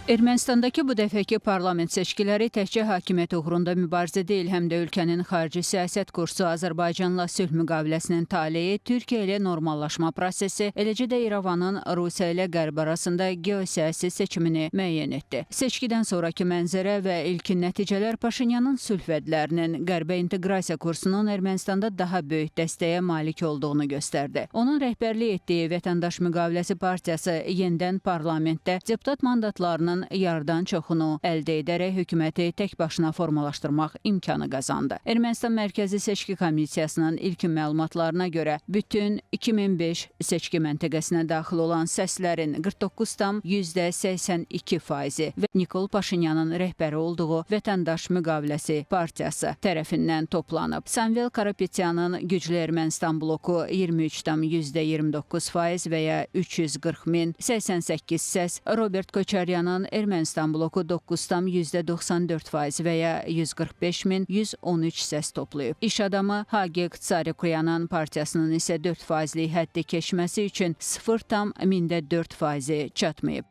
Ermənistandakı bu dəfəki parlament seçkiləri təkcə hakimiyyət uğrunda mübarizə deyil, həm də ölkənin xarici siyasət kursu, Azərbaycanla sülh müqaviləsinin taleyi, Türkiyə ilə normallaşma prosesi, eləcə də İrəvanın Rusiya ilə Qərb arasında geosiyasi seçimini müəyyən etdi. Seçkidən sonraki mənzərə və ilkin nəticələr Paşinyanın sülh vədlərinin, Qərbə inteqrasiya kursunun Ermənistanda daha böyük dəstəyə malik olduğunu göstərdi. Onun rəhbərlik etdiyi Vətəndaş Müqaviləsi partiyası yenidən parlamentdə deputat mandatlarının yarıdan çoxunu əldə edərək hökuməti tək başına formalaşdırmaq imkanı qazandı. Ermənistan Mərkəzi Seçki Komissiyasının ilkin məlumatlarına görə bütün 2005 seçki məntəqəsinə daxil olan səslərin 49,82% və Nikol Paşinyanın rəhbəri olduğu Vətəndaş Müqaviləsi partiyası tərəfindən toplanıb. Samvel Karapetyanın güclü Ermənistan bloku 23,29% və ya 340.088 səs, Robert Koçaryanın Ermənistan bloku 9,94% və ya 145.113 səs toplayıb. İş adamı Hagek Tsarikoyanın partiyasının isə 4%lik həddi keçməsi üçün 0,4% çatmayıb.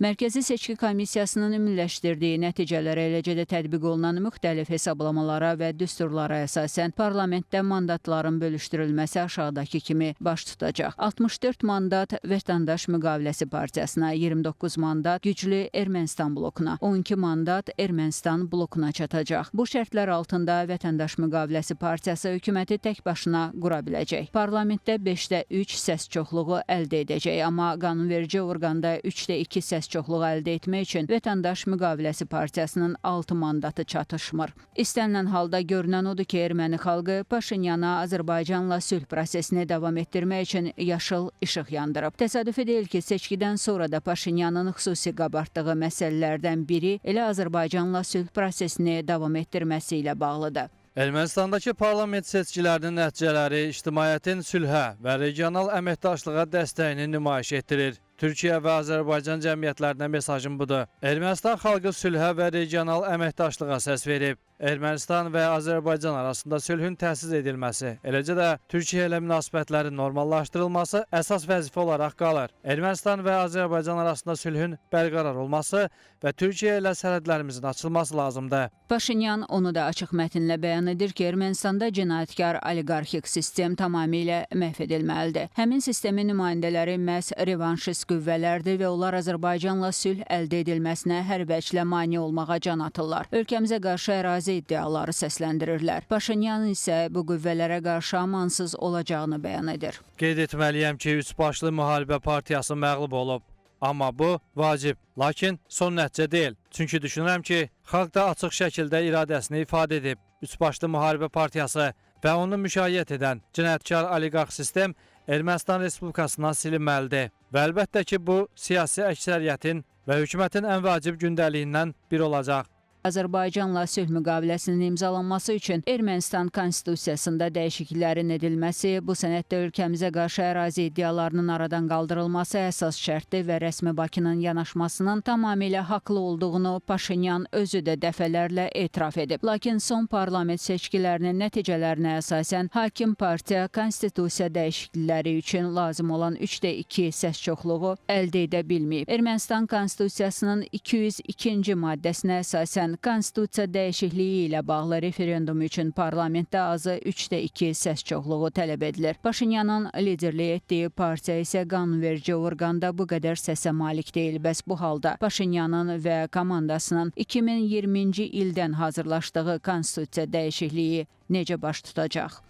Mərkəzi Seçki Komissiyasının ümumiləşdirdiyi nəticələrə, eləcə də tətbiq olunan müxtəlif hesablamalara və düsturlara əsasən parlamentdə mandatların bölüşdürülməsi aşağıdakı kimi baş tutacaq. 64 mandat Vətəndaş Müqaviləsi partiyasına, 29 mandat güclü Ermənistan blokuna, 12 mandat Ermənistan blokuna çatacaq. Bu şərtlər altında Vətəndaş Müqaviləsi partiyası hökuməti tək başına qura biləcək. Parlamentdə 5də 3 səs çoxluğu əldə edəcək, amma qanunverici orqanda 3də 2 səs çoxluğu əldə etmək üçün Vətəndaş Müqaviləsi partiyasının 6 mandatı çatışmır. İstənilən halda görünən odur ki, erməni xalqı Paşinyana Azərbaycanla sülh prosesini davam etdirmək üçün yaşıl işıq yandırıb. Təsadüfi deyil ki, seçkidən sonra da Paşinyanın xüsusi qabartdığı məsələlərdən biri elə Azərbaycanla sülh prosesini davam etdirməsi ilə bağlıdır. Ermənistandakı parlament seçkilərinin nəticələri ictimaiyyətin sülhə və regional əməkdaşlığa dəstəyini nümayiş etdirir. Türkiyə və Azərbaycan cəmiyyətlərinə mesajım budur. Ermənistan xalqı sülhə və regional əməkdaşlığa səs verib. Ermənistan və Azərbaycan arasında sülhün təsis edilməsi, eləcə də Türkiyə ilə münasibətlərin normallaşdırılması əsas vəzifə olaraq qalır. Ermənistan və Azərbaycan arasında sülhün bərqərar olması və Türkiyə ilə sərhədlərimizin açılması lazımdır. Paşinyan onu da açıq mətnlə bəyan edir ki, Ermənistanda cinayətkar oliqarxik sistem tamamilə məhv edilməlidir. Həmin sistemin nümayəndələri məhz revanşist qüvvələrdir və onlar Azərbaycanla sülh əldə edilməsinə hər vəclə mane olmağa can atırlar. Ölkəmizə qarşı ərazi iddiaları səsləndirirlər. Paşinyan isə bu qüvvələrə qarşı amansız olacağını bəyan edir. Qeyd etməliyəm ki, üçbaşlı müharibə partiyası məğlub olub. Amma bu vacib, lakin son nəticə deyil. Çünki düşünürəm ki, xalq da açıq şəkildə iradəsini ifadə edib. Üçbaşlı müharibə partiyası və onu müşayiət edən cinayətkar oliqarx sistem Ermənistan Respublikasından silinməlidir. Və əlbəttə ki, bu siyasi əksəriyyətin və hökumətin ən vacib gündəliyindən biri olacaq. Azərbaycanla sülh müqaviləsinin imzalanması üçün Ermənistan konstitusiyasında dəyişikliklərin edilməsi, bu sənəddə ölkəmizə qarşı ərazi iddialarının aradan qaldırılması əsas şərtdir və rəsmi Bakının yanaşmasının tamamilə haqlı olduğunu Paşinyan özü də dəfələrlə etiraf edib. Lakin son parlament seçkilərinin nəticələrinə əsasən hakim partiya konstitusiya dəyişiklikləri üçün lazım olan 3də 2 səs çoxluğu əldə edə bilməyib. Ermənistan konstitusiyasının 202-ci maddəsinə əsasən konstitusiya dəyişikliyi ilə bağlı referendum üçün parlamentdə azı 3də 2 səs çoxluğu tələb edilir. Paşinyanın liderlik etdiyi partiya isə qanunverici orqanda bu qədər səsə malik deyil. Bəs bu halda Paşinyanın və komandasının 2020-ci ildən hazırlaşdığı konstitusiya dəyişikliyi necə baş tutacaq?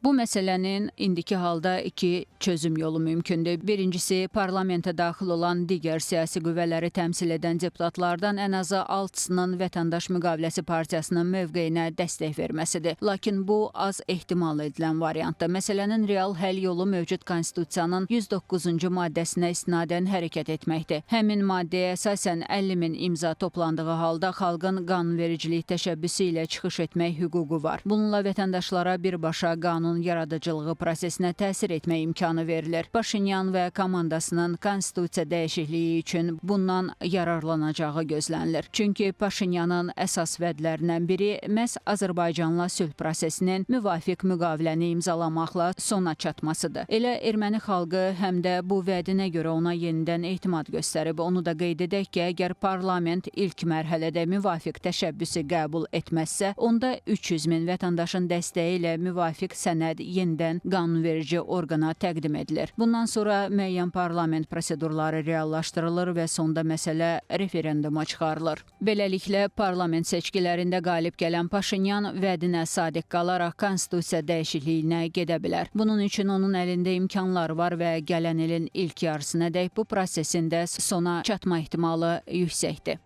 Bu məsələnin indiki halda iki çözüm yolu mümkündür. Birincisi, parlamentə daxil olan digər siyasi qüvvələri təmsil edən deputatlardan ən azı 6-sının Vətəndaş Müqaviləsi partiyasının mövqeyinə dəstək verməsidir. Lakin bu az ehtimal edilən variantdır. Məsələnin real həll yolu mövcud konstitusiyanın 109-cu maddəsinə istinadən hərəkət etməkdir. Həmin maddəyə əsasən 50.000 imza toplandığı halda xalqın qanunvericilik təşəbbüsü ilə çıxış etmək hüququ var. Bununla vətəndaşlara birbaşa qanun qanunun yaradıcılığı prosesinə təsir etmə imkanı verilir. Paşinyan və komandasının konstitusiya dəyişikliyi üçün bundan yararlanacağı gözlənilir. Çünki Paşinyanın əsas vədlərindən biri məhz Azərbaycanla sülh prosesinin müvafiq müqaviləni imzalamaqla sona çatmasıdır. Elə erməni xalqı həm də bu vədinə görə ona yenidən etimad göstərib. Onu da qeyd edək ki, əgər parlament ilk mərhələdə müvafiq təşəbbüsü qəbul etməzsə, onda 300 min vətəndaşın dəstəyi ilə müvafiq sənəd yenidən qanunverici orqana təqdim edilir. Bundan sonra müəyyən parlament prosedurları reallaşdırılır və sonda məsələ referenduma çıxarılır. Beləliklə, parlament seçkilərində qalib gələn Paşinyan vədinə sadiq qalaraq konstitusiya dəyişikliyinə gedə bilər. Bunun üçün onun əlində imkanlar var və gələn ilin ilk yarısınadək bu prosesin də sona çatma ehtimalı yüksəkdir.